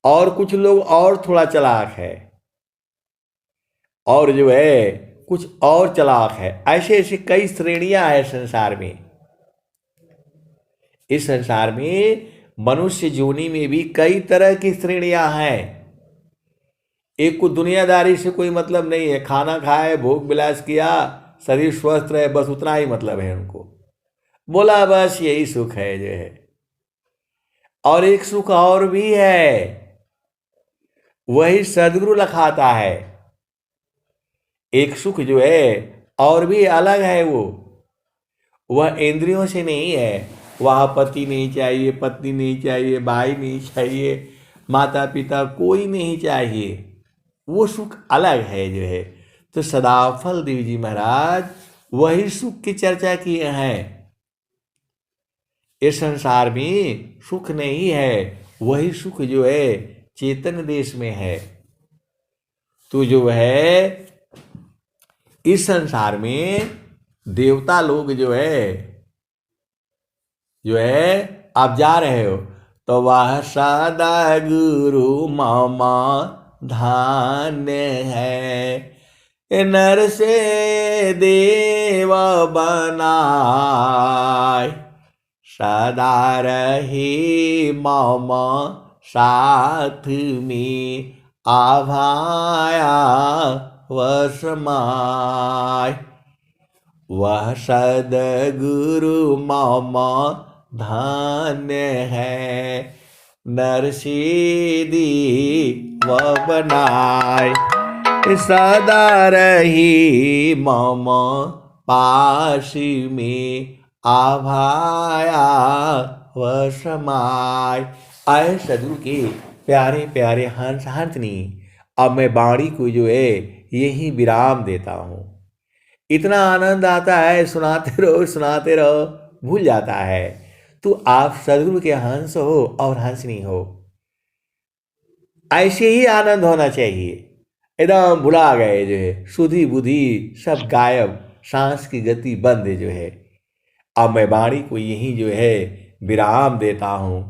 और कुछ लोग और थोड़ा चालाक है और जो है कुछ और चालाक है। ऐसे ऐसे कई श्रेणियां हैं संसार में। इस संसार में मनुष्य योनि में भी कई तरह की श्रेणियां हैं। एक को दुनियादारी से कोई मतलब नहीं है, खाना खाए भोग विलास किया शरीर स्वस्थ रहे बस उतना ही मतलब है उनको, बोला बस यही सुख है जो है। और एक सुख और भी है, वही सदगुरु लखाता है। एक सुख जो है और भी अलग है, वह इंद्रियों से नहीं है। वह पति नहीं चाहिए, पत्नी नहीं चाहिए, भाई नहीं चाहिए, माता पिता कोई नहीं चाहिए, वो सुख अलग है जो है। तो सदाफल देव जी महाराज वही सुख की चर्चा किए हैं। इस संसार में सुख नहीं है, वही सुख जो है चेतन देश में है। तो जो है इस संसार में देवता लोग जो है आप जा रहे हो तो वह सदा गुरु मामा धान्य है, नर से देव बनाए, सदा रही मामा साथ में आभाया वसमाय, वह सदगुरु मामा धान्य है, नरसिद्धि वह बनाए, सदा रही मम पास में आभाया वसमाय। आए सदगुरु के प्यारे प्यारे हंस हंसनी, अब मैं बाणी को जो है यही विराम देता हूँ। इतना आनंद आता है, सुनाते रहो भूल जाता है। तो आप सदगुरु के हंस हो और हंसनी हो, ऐसे ही आनंद होना चाहिए। एकदम भुला गए जो है, सुधी बुद्धि सब गायब, सांस की गति बंद जो है। अब मैं वाणी को यही जो है विराम देता हूं।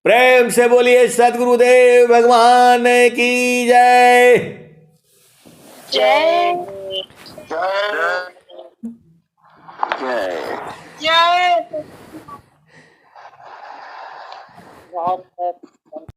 प्रेम से बोलिए सदगुरुदेव भगवान की जय। जय जय जय।